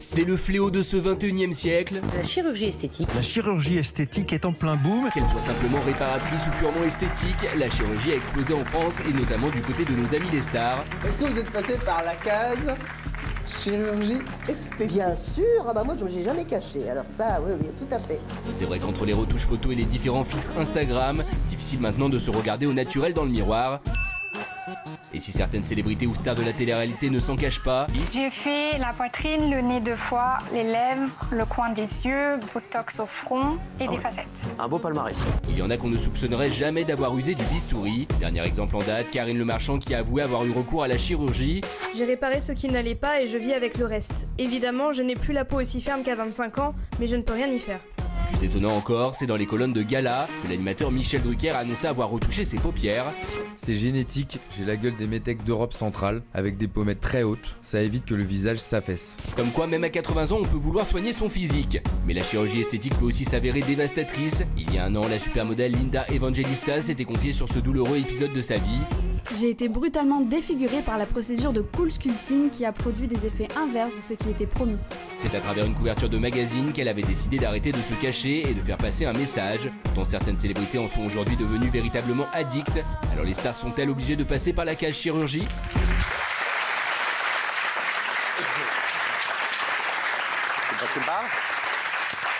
C'est le fléau de ce 21e siècle. La chirurgie esthétique. La chirurgie esthétique est en plein boom. Qu'elle soit simplement réparatrice ou purement esthétique, la chirurgie a explosé en France et notamment du côté de nos amis les stars. Est-ce que vous êtes passé par la case chirurgie esthétique? Bien sûr, ah bah moi je n'ai jamais caché, alors ça, oui, tout à fait. C'est vrai qu'entre les retouches photos et les différents filtres Instagram, difficile maintenant de se regarder au naturel dans le miroir. Et si certaines célébrités ou stars de la télé-réalité ne s'en cachent pas... J'ai fait la poitrine, le nez 2 fois, les lèvres, le coin des yeux, botox au front et des facettes. Un beau palmarès. Il y en a qu'on ne soupçonnerait jamais d'avoir usé du bistouri. Dernier exemple en date, Karine Le Marchand qui a avoué avoir eu recours à la chirurgie. J'ai réparé ce qui n'allait pas et je vis avec le reste. Évidemment, je n'ai plus la peau aussi ferme qu'à 25 ans, mais je ne peux rien y faire. Plus étonnant encore, c'est dans les colonnes de Gala que l'animateur Michel Drucker a annoncé avoir retouché ses paupières. C'est génétique, j'ai la gueule des métèques d'Europe centrale, avec des pommettes très hautes, ça évite que le visage s'affaisse. Comme quoi, même à 80 ans, on peut vouloir soigner son physique. Mais la chirurgie esthétique peut aussi s'avérer dévastatrice. Il y a un an, la supermodèle Linda Evangelista s'était confiée sur ce douloureux épisode de sa vie. J'ai été brutalement défigurée par la procédure de cool sculpting qui a produit des effets inverses de ce qui était promis. C'est à travers une couverture de magazine qu'elle avait décidé d'arrêter de se cacher et de faire passer un message, dont certaines célébrités en sont aujourd'hui devenues véritablement addictes. Alors les stars sont-elles obligées de passer par la case chirurgie ?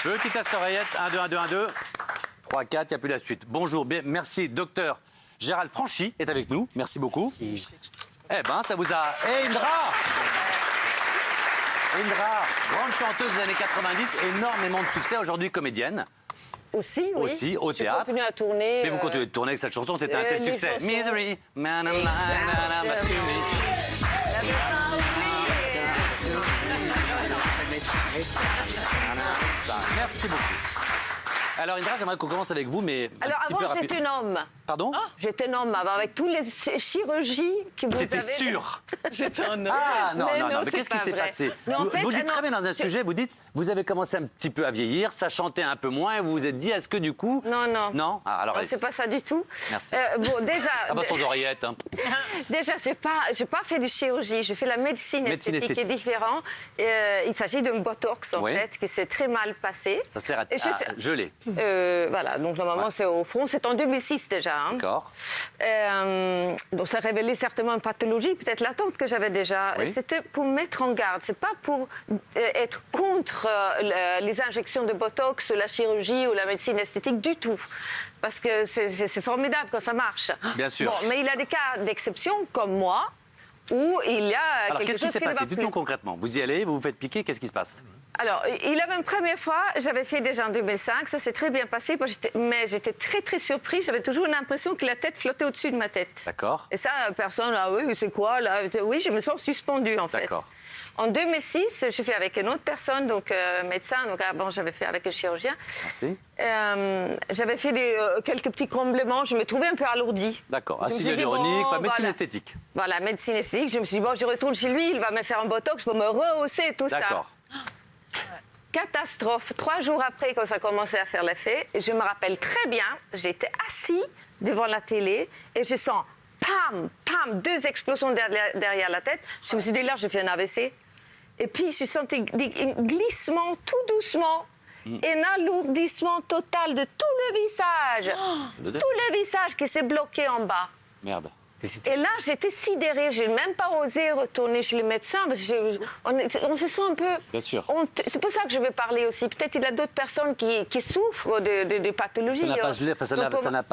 Petite oreillette, 1, 2, 1, 2, 1, 2, 3, 4, il n'y a plus la suite. Bonjour, bien, merci, docteur Gérald Franchy est avec nous, merci beaucoup. Eh ben, ça vous a... Hey, Indra, grande chanteuse des années 90, énormément de succès, aujourd'hui comédienne. Aussi, oui. Aussi, au théâtre. Je continue à tourner. Mais vous continuez de tourner avec cette chanson, c'était un tel succès. chansons. Misery. Merci beaucoup. Alors Indra, j'aimerais qu'on commence avec vous, mais alors avant, j'étais un homme. Pardon? J'étais un homme avant, avec toutes les chirurgies que vous avez... J'étais sûr. J'étais un homme. Ah non, mais qu'est-ce qui s'est passé? Non, vous dites très bien dans un sujet, vous dites, vous avez commencé un petit peu à vieillir, ça chantait un peu moins, et vous vous êtes dit, est-ce que du coup... Non. Non? Ah, alors c'est pas ça du tout. Merci. Bon, déjà... Ah bah, sans oreillettes. Hein. Déjà, j'ai pas fait de chirurgie, je fais la médecine esthétique qui est différent. Il s'agit d'un botox, en fait, qui s'est très mal passé. Ça sert à geler. Voilà, donc normalement, c'est au front. C'est en 2006 déjà. Hein. D'accord. Donc ça révélait certainement une pathologie, peut-être latente que j'avais déjà. Oui. C'était pour mettre en garde. C'est pas pour être contre les injections de botox, la chirurgie ou la médecine esthétique du tout. Parce que c'est formidable quand ça marche. Bien sûr. Bon, mais il y a des cas d'exception, comme moi, où il y a alors, quelque chose qui ne va plus. qu'est-ce qui s'est passé? Dites-nous concrètement. Vous y allez, vous vous faites piquer, qu'est-ce qui se passe? Alors, il avait une première fois, j'avais fait déjà en 2005, ça s'est très bien passé, mais j'étais très très surprise, j'avais toujours l'impression que la tête flottait au-dessus de ma tête. D'accord. Et ça, personne, ah oui, c'est quoi là? Oui, je me sens suspendue en fait. D'accord. En 2006, je fais avec une autre personne, donc médecin, donc avant j'avais fait avec un chirurgien. Merci. J'avais fait quelques petits comblements, je me trouvais un peu alourdie. D'accord, acide hyaluronique, médecine esthétique. Voilà, médecine esthétique, je me suis dit, bon, je retourne chez lui, il va me faire un botox pour me rehausser et tout ça. D'accord. Catastrophe. 3 jours après, quand ça commençait à faire l'effet, je me rappelle très bien, j'étais assis devant la télé et je sens, pam, pam, 2 explosions derrière la tête. Je me suis dit, là, je fais un AVC. Et puis, je sentais un glissement tout doucement. Un alourdissement total de tout le visage. Tout le visage qui s'est bloqué en bas. Merde. Et là, j'étais sidérée. Je n'ai même pas osé retourner chez le médecin parce que on se sent un peu... Bien sûr. C'est pour ça que je vais parler aussi. Peut-être il y a d'autres personnes qui souffrent de pathologies. Ça n'a pas gelé,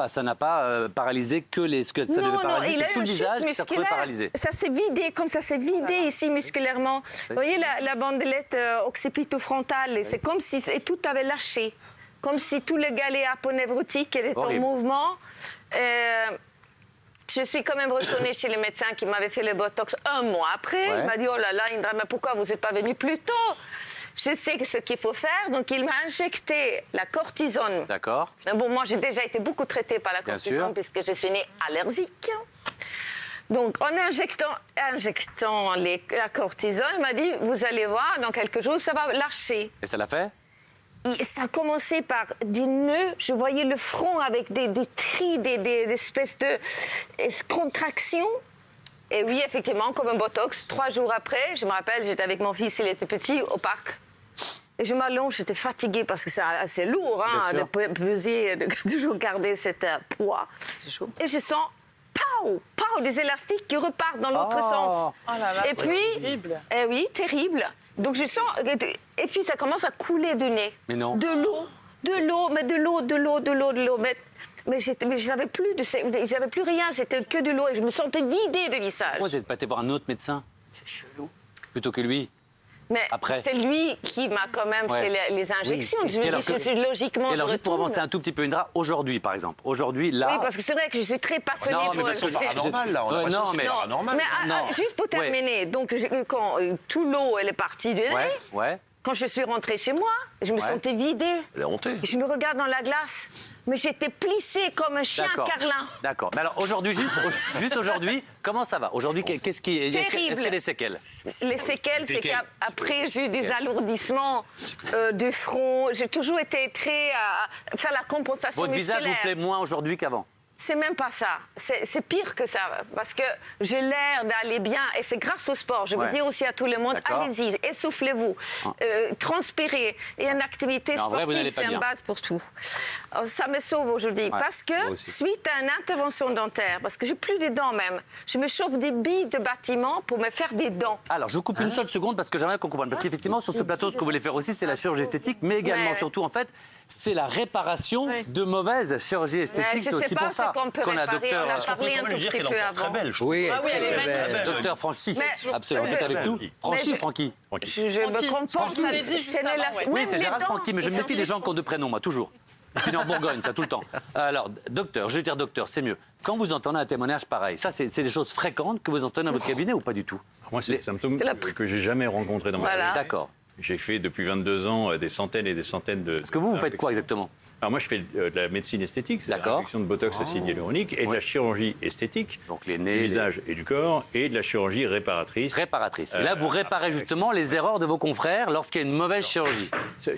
ça n'a pas paralysé que ce que ça devait paralyser. C'est tout le visage qui s'est retrouvé paralysé. Ça s'est vidé, comme ça s'est vidé ici musculairement. Vous voyez la bandelette occipitofrontale, oui. C'est comme si tout avait lâché. Comme si tout le galet aponévrotique était en mouvement. Je suis quand même retournée chez le médecin qui m'avait fait le botox 1 mois après. Ouais. Il m'a dit, oh là là, Indra, mais pourquoi vous n'êtes pas venue plus tôt? Je sais ce qu'il faut faire, donc il m'a injecté la cortisone. D'accord. Bon, moi, j'ai déjà été beaucoup traitée par la cortisone puisque je suis née allergique. Donc, en injectant la cortisone, il m'a dit, vous allez voir, dans quelques jours, ça va lâcher. Et ça l'a fait? Et ça a commencé par des nœuds. Je voyais le front avec des tris, des espèces de contractions. Et oui, effectivement, comme un botox. 3 jours après, je me rappelle, j'étais avec mon fils, il était petit, au parc. Et je m'allonge, j'étais fatiguée parce que c'est assez lourd de peser, de toujours garder cet poids. C'est chaud. Et je sens, des élastiques qui repartent dans l'autre sens. Oh là là, et puis, terrible. Eh oui, terrible. Donc je sens, et puis ça commence à couler du nez. Mais non. De l'eau, mais j'avais plus rien, c'était que de l'eau et je me sentais vidée de visage. Pourquoi vous n'êtes pas été voir un autre médecin? C'est chelou. Plutôt que lui? Mais Après. c'est lui qui m'a quand même fait les injections. Oui. Je me dis, c'est logiquement. Et alors, juste pour avancer un tout petit peu, Indra, aujourd'hui, par exemple, là. Oui, parce que c'est vrai que je suis très passionnée. Non, mais pour parce que normal, là. non, mais juste pour terminer, donc quand tout l'eau elle est partie du nez. Ouais. Quand je suis rentrée chez moi, je me sentais vidée. Elle est hontée. Je me regarde dans la glace, mais j'étais plissée comme un chien carlin. D'accord. Mais alors aujourd'hui, juste aujourd'hui, comment ça va? Aujourd'hui, qu'est-ce qui est? Est-ce qu'il y a des séquelles? Les séquelles, c'est qu'après j'ai eu des alourdissements du front. J'ai toujours été très à faire la compensation Votre musculaire. visage vous plaît moins aujourd'hui qu'avant? C'est même pas ça. C'est pire que ça. Parce que j'ai l'air d'aller bien. Et c'est grâce au sport. Je veux dire aussi à tout le monde, allez-y, essoufflez-vous, transpirez. Et une activité sportive, c'est une base pour tout. Alors, ça me sauve aujourd'hui. Parce que, suite à une intervention dentaire, parce que j'ai plus de dents même, je me chauffe des billes de bâtiment pour me faire des dents. Alors, je vous coupe une seule seconde parce que j'aimerais qu'on comprenne. Parce qu'effectivement, sur ce plateau, ce que vous voulez faire aussi, c'est la chirurgie esthétique, mais également, surtout, en fait, c'est la réparation de mauvaises chirurgies esthétiques. C'est aussi pour ça qu'on a docteur. On a parlé un tout petit peu avant. Oui, elle est magnifique. Docteur Franchi, absolument, qui est avec nous. Franchi. Je me comprends. Oui, c'est Gérald Franchi, mais je me méfie des gens qui ont deux prénoms, moi, toujours. Puis en Bourgogne, ça, tout le temps. Alors, docteur, je vais dire docteur, c'est mieux. Quand vous entendez un témoignage pareil, ça, c'est des choses fréquentes que vous entendez dans votre cabinet ou pas du tout? Moi, c'est des symptômes que j'ai jamais rencontrés dans ma vie. D'accord. J'ai fait depuis 22 ans des centaines et des centaines de... Parce que vous faites quoi exactement? Alors moi, je fais de la médecine esthétique, c'est la réduction de botox, acide hyaluronique, et de la chirurgie esthétique, donc les du nez, visage et du corps, et de la chirurgie réparatrice. Réparatrice. Et là, vous réparez justement les erreurs de vos confrères lorsqu'il y a une mauvaise chirurgie.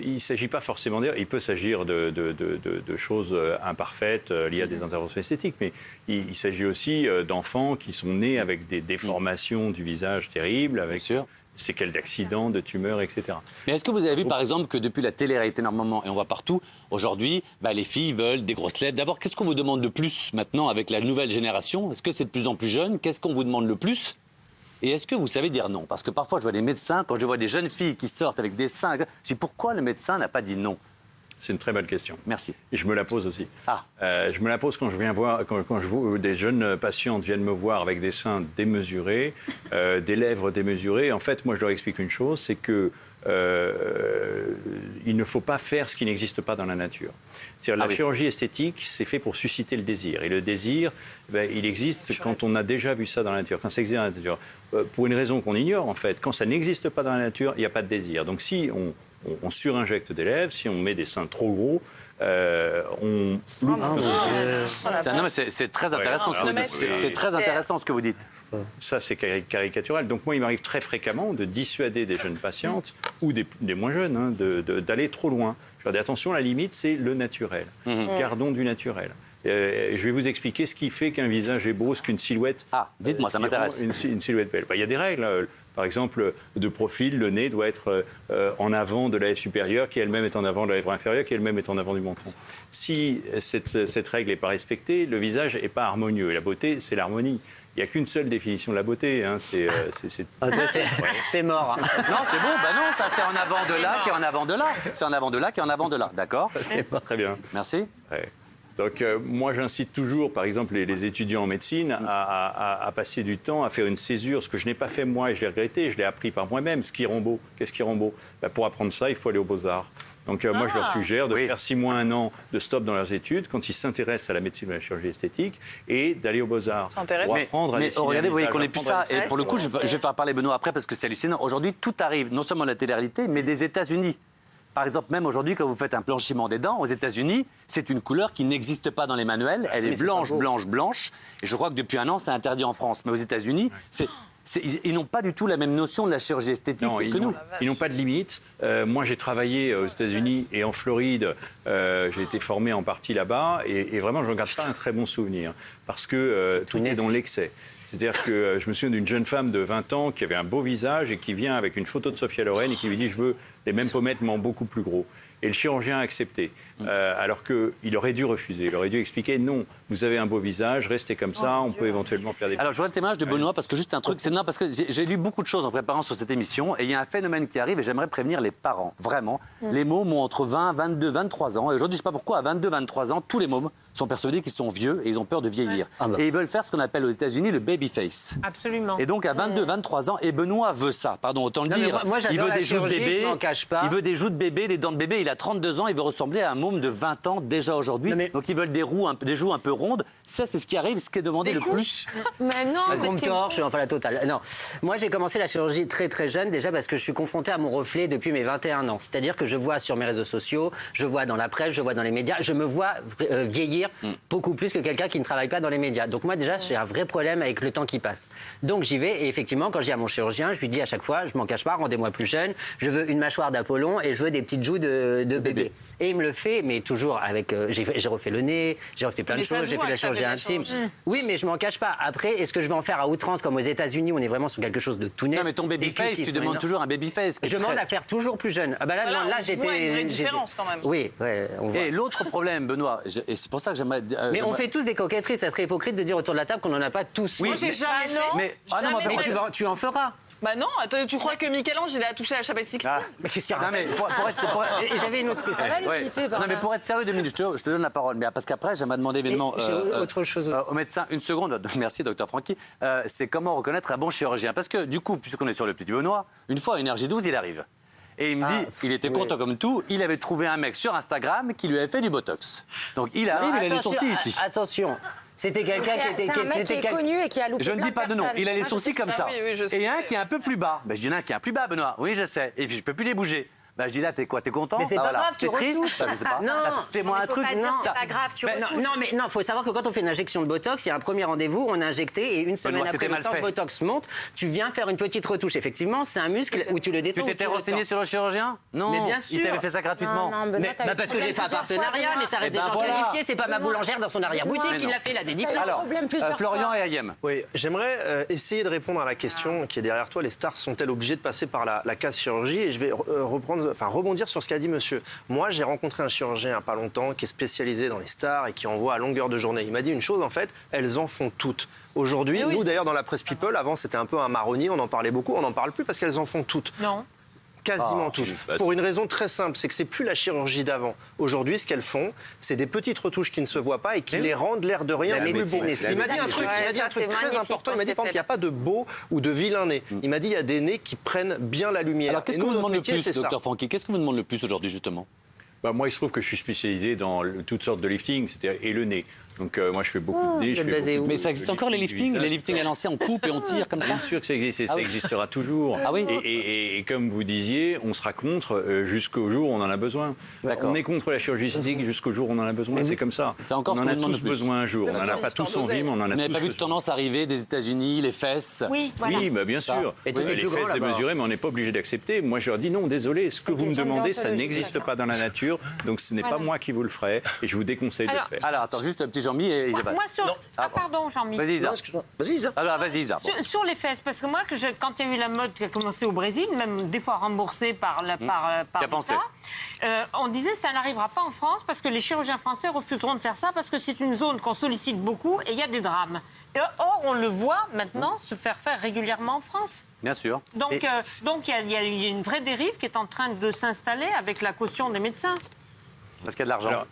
Il ne s'agit pas forcément d'ailleurs, il peut s'agir de choses imparfaites liées à des interventions esthétiques, mais il s'agit aussi d'enfants qui sont nés avec des déformations du visage terribles, avec séquelles d'accidents, de tumeurs, etc. Mais est-ce que vous avez vu, par exemple, que depuis la télé-réalité énormément, et on voit partout, aujourd'hui, les filles veulent des grosses lettres. D'abord, qu'est-ce qu'on vous demande le plus maintenant avec la nouvelle génération? Est-ce que c'est de plus en plus jeune? Qu'est-ce qu'on vous demande le plus? Et est-ce que vous savez dire non? Parce que parfois, je vois des médecins, quand je vois des jeunes filles qui sortent avec des seins, je dis pourquoi le médecin n'a pas dit non? C'est une très bonne question. Merci. Et je me la pose aussi. Je me la pose quand je viens voir, quand je vois des jeunes patientes viennent me voir avec des seins démesurés, des lèvres démesurées. En fait, moi, je leur explique une chose, c'est que il ne faut pas faire ce qui n'existe pas dans la nature. C'est-à-dire la chirurgie esthétique, c'est fait pour susciter le désir. Et le désir, il existe quand on a déjà vu ça dans la nature, quand ça existe dans la nature. Pour une raison qu'on ignore, en fait, quand ça n'existe pas dans la nature, il n'y a pas de désir. Donc si on surinjecte des lèvres, si on met des seins trop gros, on... Non, mais c'est très intéressant, c'est très intéressant ce que vous dites. Ça, c'est caricatural. Donc moi, il m'arrive très fréquemment de dissuader des jeunes patientes, ou des moins jeunes, d'aller trop loin. Je leur dis attention, la limite, c'est le naturel. Gardons du naturel. Je vais vous expliquer ce qui fait qu'un visage est beau, ce qu'une silhouette... dites-moi, ça m'intéresse. Une silhouette belle. Il y a des règles. Par exemple, de profil, le nez doit être en avant de la lèvre supérieure, qui elle-même est en avant de la lèvre inférieure, qui elle-même est en avant du menton. Si cette règle n'est pas respectée, le visage n'est pas harmonieux. Et la beauté, c'est l'harmonie. Il n'y a qu'une seule définition de la beauté. C'est mort. Non, c'est bon. Non, ça, c'est en avant de là, qui est en avant de là. C'est en avant de là, qui est en avant de là. D'accord? Très bien. Merci. Ouais. Donc moi j'incite toujours, par exemple, les étudiants en médecine à passer du temps à faire une césure, ce que je n'ai pas fait moi et je l'ai regretté, je l'ai appris par moi-même. Ski Rambaud. Qu'est-ce Ski Rambaud? Pour apprendre ça, il faut aller aux Beaux-Arts. Donc moi je leur suggère de faire 6 mois, 1 an de stop dans leurs études quand ils s'intéressent à la médecine ou à la chirurgie esthétique et d'aller aux Beaux-Arts. C'est intéressant. Mais regardez, vous voyez qu'on n'est plus ça. Et pour le coup, je vais faire parler Benoît après parce que c'est hallucinant. Aujourd'hui, tout arrive, non seulement de la télé-réalité, mais des États-Unis. Par exemple, même aujourd'hui, quand vous faites un blanchiment des dents aux États-Unis, c'est une couleur qui n'existe pas dans les manuels. Elle est blanche, blanche, blanche. Et je crois que depuis 1 an, c'est interdit en France. Mais aux États-Unis, ils n'ont pas du tout la même notion de la chirurgie esthétique que nous. Ils n'ont pas de limite. Moi, j'ai travaillé aux États-Unis et en Floride. J'ai été formé en partie là-bas. Et vraiment, je ne garde pas un très bon souvenir. Parce que tout est dans l'excès. C'est-à-dire que je me souviens d'une jeune femme de 20 ans qui avait un beau visage et qui vient avec une photo de Sophia Loren et qui lui dit « Je veux les mêmes pommettes, mais en beaucoup plus gros ». Et le chirurgien a accepté, alors qu'il aurait dû refuser. Il aurait dû expliquer « Non, vous avez un beau visage, restez comme ça, on peut éventuellement faire des... » Alors, je vois le témoignage de Benoît, parce que juste un truc, c'est non, parce que j'ai lu beaucoup de choses en préparant sur cette émission, et il y a un phénomène qui arrive, et j'aimerais prévenir les parents, vraiment. Les mômes ont entre 20, 22, 23 ans, et aujourd'hui, je ne sais pas pourquoi, à 22, 23 ans, tous les mômes sont persuadés qu'ils sont vieux et ils ont peur de vieillir. Et ils veulent faire ce qu'on appelle aux États-Unis le baby face. Absolument. Et donc, à 22, 23 ans, et Benoît veut ça, pardon, autant le dire. Moi, il veut des joues de bébé, je m'en cache pas. il veut des joues de bébé, des dents de bébé, il a 32 ans, il veut ressembler à un môme de 20 ans déjà aujourd'hui. Donc, ils veulent des joues un peu rondes. Ça, c'est ce qui arrive, ce qui est demandé le plus. Mais non, mais torche, enfin la totale. Non, moi j'ai commencé la chirurgie très très jeune déjà parce que je suis confronté à mon reflet depuis mes 21 ans. C'est-à-dire que je vois sur mes réseaux sociaux, je vois dans la presse, je vois dans les médias, je me vois vieillir beaucoup plus que quelqu'un qui ne travaille pas dans les médias. Donc moi déjà j'ai un vrai problème avec le temps qui passe. Donc j'y vais et effectivement quand je dis à mon chirurgien, je lui dis à chaque fois, je m'en cache pas, rendez-moi plus jeune, je veux une mâchoire d'Apollon et je veux des petites joues de bébé. Et il me le fait, mais toujours avec, j'ai refait le nez, j'ai refait plein de choses, j'ai fait la chirurgie intime. Oui, mais je m'en cache pas. Après, est-ce que je vais en faire à outrance comme aux États-Unis, on est vraiment sur quelque chose de tout net. Non, mais ton babyface, tu demandes toujours un babyface. Je demande à faire toujours plus jeune. Ah bah là, voilà, là j'étais. On voit une vraie différence quand même. Oui, ouais, on voit. Et l'autre problème, Benoît, et c'est pour ça que j'aimerais. Mais on fait tous des coquetteries. Ça serait hypocrite de dire autour de la table qu'on n'en a pas tous. Oui, moi j'ai jamais fait. Mais tu en feras. Bah non, attends, tu crois que Michel-Ange il a touché à la chapelle Sixtine? Mais qu'est-ce qu'il y a? Non, mais pour être J'avais une autre question. Non, mais pour être sérieux, 2 minutes, je te donne la parole. Mais parce qu'après, j'aimerais demander évidemment autre chose au médecin, une seconde, merci docteur Francky, c'est comment reconnaître un bon chirurgien. Parce que du coup, puisqu'on est sur le petit Benoît, une fois, Énergie 12, il arrive. Et il me dit, il était content comme tout, il avait trouvé un mec sur Instagram qui lui avait fait du Botox. Donc il arrive, il a les sourcils ici. Attention. C'était quelqu'un qui était... C'est un mec qui est connu et qui a loupé Je ne dis pas de nom. Il a les sourcils comme ça. Et un qui est un peu plus bas. Ben, je dis, il y en a un qui est un plus bas, Benoît. Oui, je sais. Et puis, je peux plus les bouger. Ben, je dis, là, t'es quoi? T'es content? Mais c'est pas grave, tu triste? retouches. Je sais pas. Non. Fais-moi un truc. Non, c'est pas grave, tu retouches. Non, faut savoir que quand on fait une injection de Botox, il y a un premier rendez-vous, on a injecté et une semaine après le temps le Botox monte, tu viens faire une petite retouche. Effectivement, c'est un muscle où tu le détends. Tu t'étais renseigné sur le chirurgien? Non. Mais bien sûr. Il t'avait fait ça gratuitement. Parce que j'ai fait un partenariat, mais ça reste des gens qualifiés. C'est pas ma boulangère dans son arrière-boutique qui l'a fait, la dédicace. Alors, Florian et Ayem. Oui, j'aimerais essayer de répondre à la question qui est derrière toi. Les stars sont-elles obligées de passer par la case chirurgie? Et je vais rebondir sur ce qu'a dit monsieur. Moi, j'ai rencontré un chirurgien il n'y a pas longtemps qui est spécialisé dans les stars et qui envoie à longueur de journée. Il m'a dit une chose, en fait, elles en font toutes. Aujourd'hui, nous d'ailleurs dans la presse People, avant c'était un peu un marronnier, on en parlait beaucoup, on n'en parle plus parce qu'elles en font toutes. Non. Quasiment toutes. Pour une raison très simple, c'est que c'est plus la chirurgie d'avant. Aujourd'hui, ce qu'elles font, c'est des petites retouches qui ne se voient pas et qui les rendent l'air de rien plus beaux. Il m'a dit un truc très important. Il m'a dit, par exemple, qu'il n'y a pas de beau ou de vilain nez. Il m'a dit, il y a des nez qui prennent bien la lumière. Alors, qu'est-ce que vous demandez le plus, docteur Francky? Qu'est-ce que vous demandez le plus aujourd'hui, justement? Moi, il se trouve que je suis spécialisé dans toutes sortes de lifting, c'est-à-dire et le nez. Donc moi, je fais beaucoup de nez. Mais ça existe encore les liftings? Les liftings à l'ancien, on coupe et on tire comme ça? Bien sûr que ça existe et ça existera toujours. Ah oui. Et comme vous disiez, on sera contre jusqu'au jour où on en a besoin. On est contre la chirurgie esthétique jusqu'au jour où on en a besoin. C'est comme ça. On en a tous besoin un jour. On n'en a pas tous envie, mais on en a tous besoin. Vous n'avez pas vu de tendance arriver des États-Unis, les fesses? Oui, bien sûr. Les fesses démesurées, mais on n'est pas obligé d'accepter. Moi, je leur dis non, désolé, ce que vous me demandez, ça n'existe pas dans la nature. Donc ce n'est pas moi qui vous le ferai et je vous déconseille de le faire. Alors, attends, juste un petit Jean-Mi et Isabelle. Pardon, Jean-Mi. Vas-y, Isa. Vas-y, Isa. Alors, vas-y, Isa. Sur les fesses, parce que moi, quand il y a eu la mode qui a commencé au Brésil, même des fois remboursée par l'État, on disait ça n'arrivera pas en France parce que les chirurgiens français refuseront de faire ça parce que c'est une zone qu'on sollicite beaucoup et il y a des drames. Or, on le voit maintenant se faire régulièrement en France. Bien sûr. Donc, il y a une vraie dérive qui est en train de s'installer avec la caution des médecins. Parce qu'il y a de l'argent.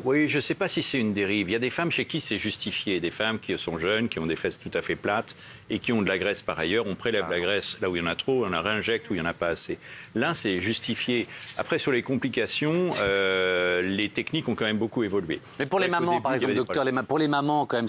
Oui, je ne sais pas si c'est une dérive. Il y a des femmes chez qui c'est justifié. Des femmes qui sont jeunes, qui ont des fesses tout à fait plates et qui ont de la graisse par ailleurs. On prélève la graisse là où il y en a trop, on la réinjecte où il n'y en a pas assez. Là, c'est justifié. Après, sur les complications, les techniques ont quand même beaucoup évolué. Mais pour les mamans, par exemple, docteur, pour les mamans, quand même,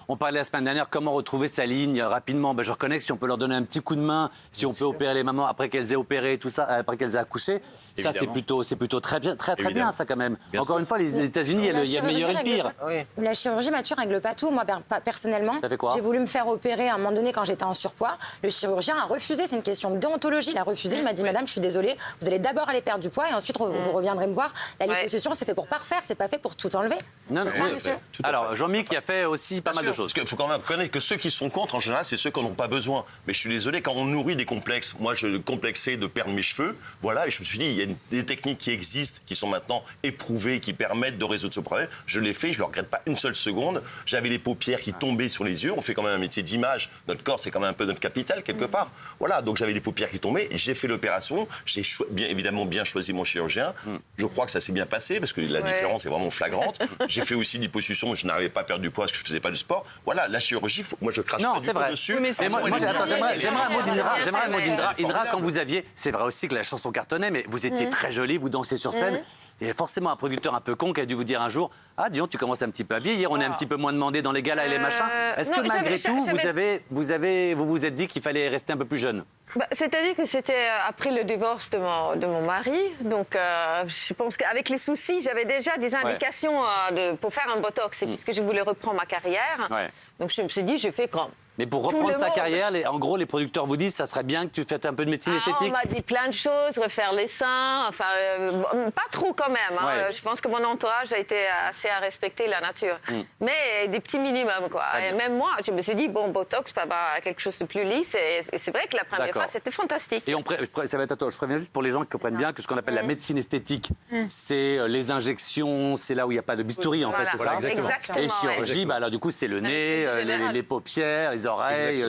on parlait la semaine dernière, comment retrouver sa ligne rapidement. Je reconnais que si on peut leur donner un petit coup de main, si on peut opérer les mamans après qu'elles aient opéré, tout ça, après qu'elles aient accouché, ça, c'est plutôt très bien, très bien, ça, quand même. Encore une fois, les États-Unis, il y a le meilleur et le pire. La chirurgie, Mathieu, règle pas tout. Moi, personnellement, j'ai voulu me faire opérer à un moment moment donné, quand j'étais en surpoids, le chirurgien a refusé. C'est une question de déontologie. Il a refusé. Il m'a dit, madame, je suis désolée, vous allez d'abord aller perdre du poids et ensuite vous reviendrez me voir. La liposuction, c'est fait pour parfaire, c'est pas fait pour tout enlever. Non, C'est ça, monsieur ? Alors, Jean-Mi qui a fait aussi pas mal de choses. Parce qu'il faut quand même reconnaître que ceux qui sont contre, en général, c'est ceux qui n'en ont pas besoin. Mais je suis désolé, quand on nourrit des complexes, moi, je complexais de perdre mes cheveux, voilà, et je me suis dit, il y a des techniques qui existent, qui sont maintenant éprouvées, qui permettent de résoudre ce problème. Je l'ai fait, je ne le regrette pas une seule seconde. J'avais les paupières qui tombaient sur les yeux. On fait quand même un métier d'image. Notre corps, c'est quand même un peu notre capital, quelque part. Voilà, donc j'avais les paupières qui tombaient. J'ai fait l'opération. J'ai évidemment bien choisi mon chirurgien. Je crois que ça s'est bien passé, parce que la différence est vraiment flagrante. J'ai fait aussi l'hyposuction, je n'arrivais pas à perdre du poids parce que je ne faisais pas du sport. Voilà, la chirurgie, moi je crache pas du tout dessus. Mais moi, j'aimerais un mot d'Indra. Indra, quand vous aviez, c'est vrai aussi que la chanson cartonnait, mais vous étiez très jolie, vous dansez sur scène. Il y a forcément un producteur un peu con qui a dû vous dire un jour, ah dis donc, tu commences un petit peu à vieillir, on est un petit peu moins demandé dans les galas et les machins. Est-ce que malgré tout, vous vous êtes dit qu'il fallait rester un peu plus jeune? C'est-à-dire que c'était après le divorce de mon mari. Donc, je pense qu'avec les soucis, j'avais déjà des indications pour faire un botox, puisque je voulais reprendre ma carrière. Donc, je me suis dit, je fais grand. Mais pour reprendre sa carrière, en gros, les producteurs vous disent ça serait bien que tu fasses un peu de médecine esthétique. On m'a dit plein de choses, refaire les seins, enfin, pas trop quand même. Hein. Je pense que mon entourage a été assez à respecter la nature. Mais des petits minimums, quoi. Et même moi, je me suis dit, bon, botox, pas quelque chose de plus lisse. Et c'est vrai que la première fois, c'était fantastique. Et ça va être à toi. Je préviens juste pour les gens qui comprennent bien que ce qu'on appelle la médecine esthétique, c'est les injections, c'est là où il n'y a pas de bistouri, en fait, c'est ça. Exactement. Et chirurgie, alors du coup, c'est le nez, les paupières, les oreilles,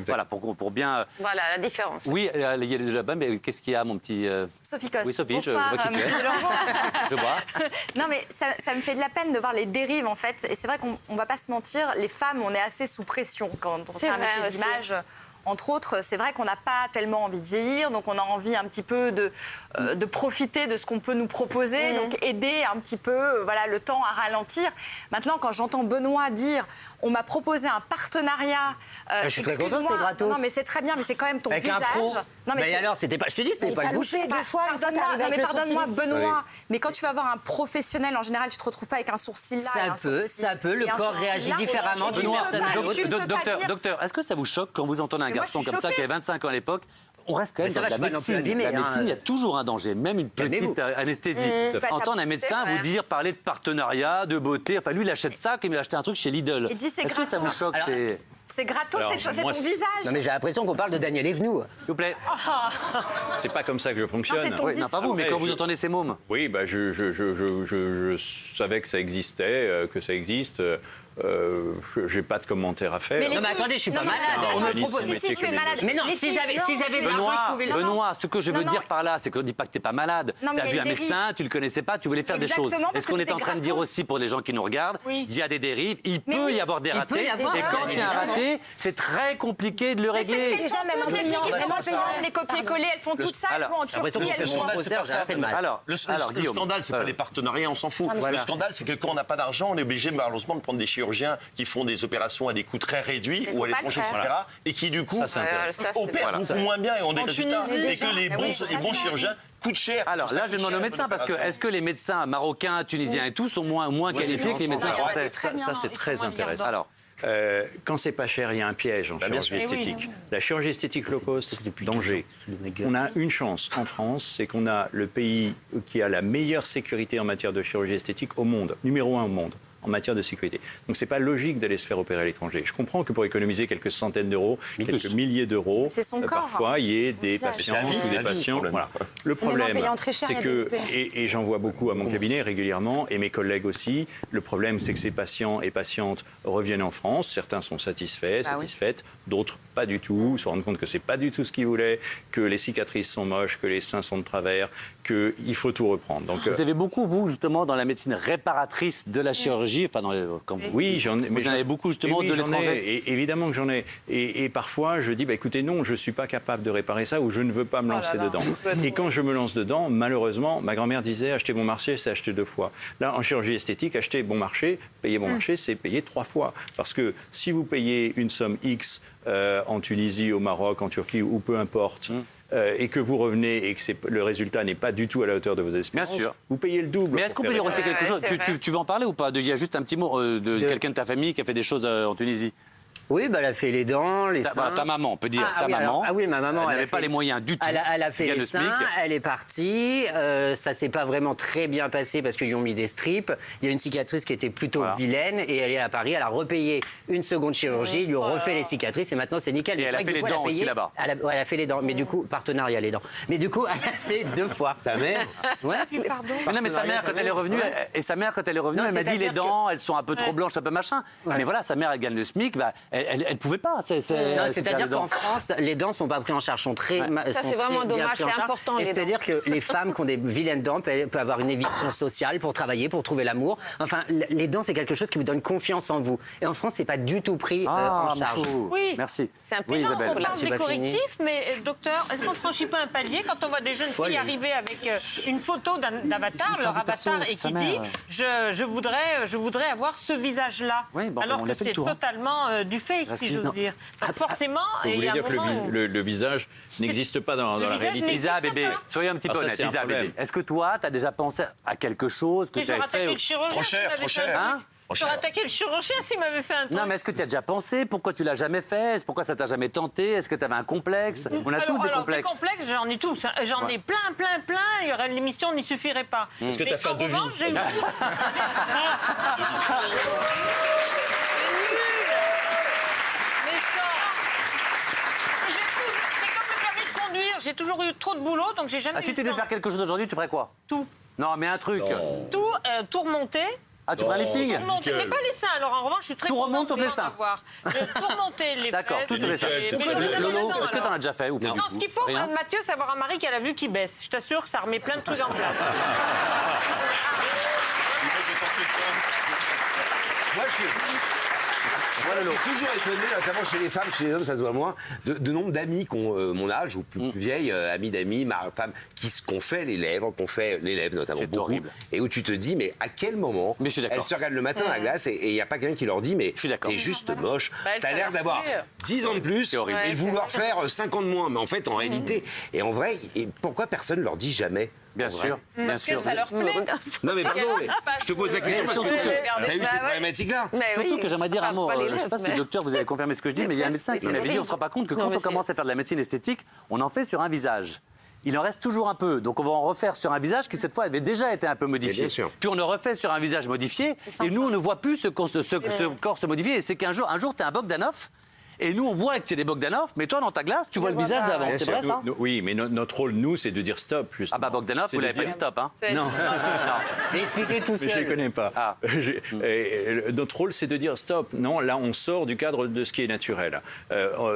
voilà, pour bien... Voilà, la différence. Oui, il y a là-bas, mais qu'est-ce qu'il y a, mon petit... Sophie Coste. Oui, Sophie, bonsoir, je vois qui tu es. Je vois. Non, mais ça me fait de la peine de voir les dérives, en fait. Et c'est vrai qu'on ne va pas se mentir, les femmes, on est assez sous pression quand on fait un métier d'image. Entre autres, c'est vrai qu'on n'a pas tellement envie de vieillir, donc on a envie un petit peu de profiter de ce qu'on peut nous proposer, donc aider un petit peu le temps à ralentir. Maintenant, quand j'entends Benoît dire « on m'a proposé un partenariat je suis très content, c'est gratos. Non, mais c'est très bien, mais c'est quand même ton avec visage. Un pro. Non, mais alors, c'était pas... Je te dis, c'était pas le boucher. Pardonne-moi, Benoît, mais quand tu vas voir un professionnel, en général, tu te retrouves pas avec un sourcil là. Ça peut, le corps réagit différemment d'une personne à l'autre. Docteur, est-ce que ça vous choque quand vous entendez un garçon comme ça qui avait 25 ans à l'époque? On reste quand même dans la médecine. La médecine, il y a toujours un danger, même une petite anesthésie. Entendre un médecin vous dire, parler de partenariat, de beauté, enfin lui, il achète ça comme il a acheté un truc chez Lidl. Est-ce que ça vous choque? C'est gratos, c'est ton visage. Non, mais j'ai l'impression qu'on parle de Daniel Evenou. S'il vous plaît. C'est pas comme ça que je fonctionne. Non, pas vous, mais quand vous entendez ces mômes. Oui, je savais que ça existait, que ça existe. J'ai pas de commentaires à faire. Non, mais attendez, je suis pas malade. On me propose si tu es malade. Mais non, si j'avais Benoît, ce que je veux dire par là, c'est qu'on dit pas que t'es pas malade. Tu as vu un médecin, tu le connaissais pas, tu voulais faire des choses. Est-ce qu'on est en train de dire aussi pour les gens qui nous regardent, il y a des dérives, il peut y avoir des ratés, et quand il y a un raté, c'est très compliqué de le régler. Déjà, même en payant les copier-coller, elles font tout ça, elles vont en Turquie, elles font. Le scandale, c'est pas les partenariats, on s'en fout. Le scandale, c'est que quand on n'a pas d'argent, on est obligé malheureusement de prendre des chirurgiens qui font des opérations à des coûts très réduits ou à l'étranger, etc. Et qui du coup opèrent beaucoup moins bien et ont des résultats. Et que les bons chirurgiens coûtent cher. Alors là, je vais demander au médecin parce que est-ce que les médecins marocains, tunisiens et tout sont moins qualifiés que les médecins français? Ça, c'est très intéressant. Alors, quand c'est pas cher, il y a un piège en chirurgie esthétique. La chirurgie esthétique low cost, danger. On a une chance en France, c'est qu'on a le pays qui a la meilleure sécurité en matière de chirurgie esthétique au monde, numéro 1 au monde en matière de sécurité. Donc c'est pas logique d'aller se faire opérer à l'étranger. Je comprends que pour économiser quelques centaines d'euros, quelques milliers d'euros, parfois il y ait des patients ou des patients. Voilà. Le problème, c'est que, et j'en vois beaucoup à mon cabinet régulièrement, et mes collègues aussi, le problème c'est que ces patients et patientes reviennent en France, certains sont satisfaits, satisfaites, d'autres pas du tout, se rendent compte que c'est pas du tout ce qu'ils voulaient, que les cicatrices sont moches, que les seins sont de travers, qu'il faut tout reprendre. Donc, vous avez beaucoup, vous, justement, dans la médecine réparatrice de la chirurgie. Enfin, oui, j'en ai. Vous en avez beaucoup justement de l'étranger. Évidemment que j'en ai. Et parfois, je dis, écoutez, non, je ne suis pas capable de réparer ça ou je ne veux pas me lancer dedans. Et quand je me lance dedans, malheureusement, ma grand-mère disait, acheter bon marché, c'est acheter 2 fois. Là, en chirurgie esthétique, acheter bon marché, payer bon marché, c'est payer 3 fois. Parce que si vous payez une somme X en Tunisie, au Maroc, en Turquie ou peu importe, et que vous revenez et que le résultat n'est pas du tout à la hauteur de vos espérances, vous payez le double. Mais est-ce qu'on peut dire aussi quelque chose? Tu veux en parler ou pas? Il y a juste un petit mot de quelqu'un de ta famille qui a fait des choses en Tunisie. Oui, bah, elle a fait les dents, les seins. Ta maman, on peut dire. Ah, ta oui, maman. oui, ma maman. Elle n'avait pas les moyens du tout. Elle a fait les seins, elle est partie. Ça s'est pas vraiment très bien passé parce qu'ils lui ont mis des strips. Il y a une cicatrice qui était plutôt vilaine et elle est à Paris. Elle a repayé une seconde chirurgie, ils lui ont refait les cicatrices et maintenant c'est nickel. Et elle a fait les dents aussi là-bas. Elle a fait les dents, mais du coup, partenariat les dents. Mais du coup, elle a fait 2 fois. Ta mère? Ouais. Pardon. Mais non, mais sa mère, quand elle est revenue, elle m'a dit les dents, elles sont un peu trop blanches, un peu machin. Mais voilà, sa mère, elle gagne le SMIC, bah, elle pouvait pas. C'est-à-dire qu'en France, les dents sont pas prises en charge, sont très. Ça, c'est vraiment dommage, c'est important. C'est-à-dire que les femmes qui ont des vilaines dents peuvent avoir une éviction sociale pour travailler, pour trouver l'amour. Enfin, les dents, c'est quelque chose qui vous donne confiance en vous. Et en France, c'est pas du tout pris en charge. Oui. Merci. C'est un peu oui, Isabelle. On parle des correctifs, mais docteur, est-ce qu'on ne franchit pas un palier quand on voit des jeunes filles arriver avec une photo d'avatar, leur avatar, et qui dit je voudrais avoir ce visage-là, alors que c'est totalement du fake, si j'ose dire. Donc forcément, vous il y voulez a un dire que moment où... le visage n'existe pas dans la réalité? Lisa, bébé, soyez un petit peu honnête. Lisa, bébé, est-ce que toi, tu as déjà pensé à quelque chose que tu avais fait? Trop cher. J'aurais attaqué le chirurgien s'il m'avait fait un truc. Non, mais est-ce que tu as déjà pensé? Pourquoi tu l'as jamais fait? Pourquoi ça t'a jamais tenté? Est-ce que tu avais un complexe? On a tous des complexes. Des complexes, j'en ai tous. J'en ai plein. L'émission n'y suffirait pas. Est-ce que tu as fait un devis? J'ai toujours eu trop de boulot, donc j'ai jamais eu si tu devais faire quelque chose aujourd'hui, tu ferais quoi? Tout. Non, mais un truc. Tout remonter. Ah, tu ferais un lifting? Mais pas les seins. Alors en revanche, je suis très tout remonte, sauf les seins. Tout remonter les fesses. D'accord, tout les seins. Lolo, est-ce que t'en as déjà fait ou pas? Non, ce qu'il faut, Mathieu, c'est avoir un mari qui a la vue qui baisse. Je t'assure que ça remet plein de trucs en place. Moi, je suis toujours étonné, notamment chez les femmes, chez les hommes, ça se voit moins, de nombre d'amis qui ont mon âge ou plus vieilles, amis d'amis, ma femme, qui ont fait les lèvres, notamment. C'est horrible. Et où tu te dis, mais à quel moment elles se regardent le matin à la glace et il n'y a pas quelqu'un qui leur dit, mais t'es juste moche, t'as l'air d'avoir 10 ans de plus et de vouloir faire 5 ans de moins. Mais en fait, en réalité, et en vrai, pourquoi personne ne leur dit jamais? Bien sûr, bien sûr. Ça leur plaît. Non mais pardon, je te pose la question parce que tu as eu cette problématique-là. Surtout que j'aimerais dire un mot, je ne sais pas si docteur vous allez confirmer ce que je dis, mais il y a un médecin qui m'avait dit, on ne se rend pas compte que quand on commence à faire de la médecine esthétique, on en fait sur un visage. Il en reste toujours un peu, donc on va en refaire sur un visage qui cette fois avait déjà été un peu modifié. Puis on le refait sur un visage modifié, et nous on ne voit plus ce corps se modifier, et c'est qu'un jour tu es un Bogdanov. Et nous, on voit que c'est des Bogdanov, mais toi, dans ta glace, tu vois le visage d'avant. C'est vrai, ça? Oui, mais notre rôle, nous, c'est de dire stop, justement. Ah bah Bogdanov, vous l'avez pas dit stop, hein? Non. Expliquez tout seul. Mais je ne les connais pas. Notre rôle, c'est de dire stop. Non, là, on sort du cadre de ce qui est naturel.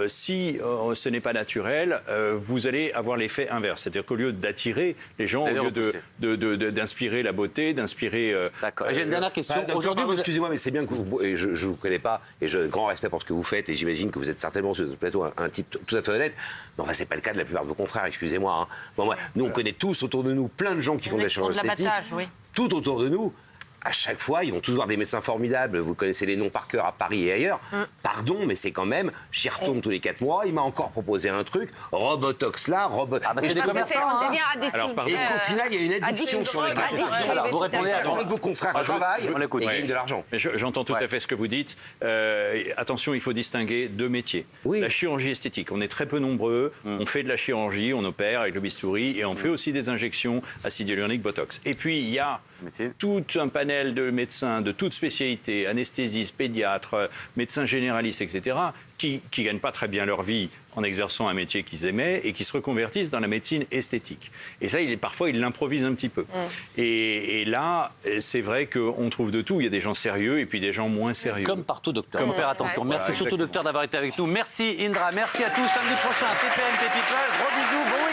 Si ce n'est pas naturel, vous allez avoir l'effet inverse. C'est-à-dire qu'au lieu d'attirer les gens, au lieu d'inspirer la beauté, d'inspirer... D'accord. J'ai une dernière question. Aujourd'hui, excusez-moi, mais c'est bien que je ne vous connais pas, et j'ai grand respect pour ce que vous faites, et j'imagine que vous êtes certainement sur ce plateau un type tout à fait honnête. Mais enfin, c'est pas le cas de la plupart de vos confrères, excusez-moi. Hein. Bon, nous, on connaît tous autour de nous plein de gens qui font de la chirurgie esthétique. Tout autour de nous. À chaque fois, ils vont tous voir des médecins formidables. Vous connaissez les noms par cœur à Paris et ailleurs. Pardon, mais c'est quand même... J'y retourne tous les 4 mois. Il m'a encore proposé un truc. Robotox là, c'est des commerçants. C'est bien addictif. Et qu'au final, il y a une addiction sur les cartes. Alors, vous répondez à vos confrères travaillent et gagnent de l'argent. J'entends tout à fait ce que vous dites. Attention, il faut distinguer 2 métiers. La chirurgie esthétique, on est très peu nombreux. On fait de la chirurgie, on opère avec le bistouri et on fait aussi des injections acide hyaluronique, Botox. Et puis, il y a tout un panel de médecins de toutes spécialités, anesthésistes, pédiatres, médecins généralistes, etc., qui ne gagnent pas très bien leur vie en exerçant un métier qu'ils aimaient et qui se reconvertissent dans la médecine esthétique. Et ça, parfois, ils l'improvisent un petit peu. Et là, c'est vrai qu'on trouve de tout. Il y a des gens sérieux et puis des gens moins sérieux. Comme partout, docteur. Comme faire attention. Merci surtout, docteur, d'avoir été avec nous. Merci, Indra. Merci à tous. Samedi prochain, TPMP People. Gros bisous. Bon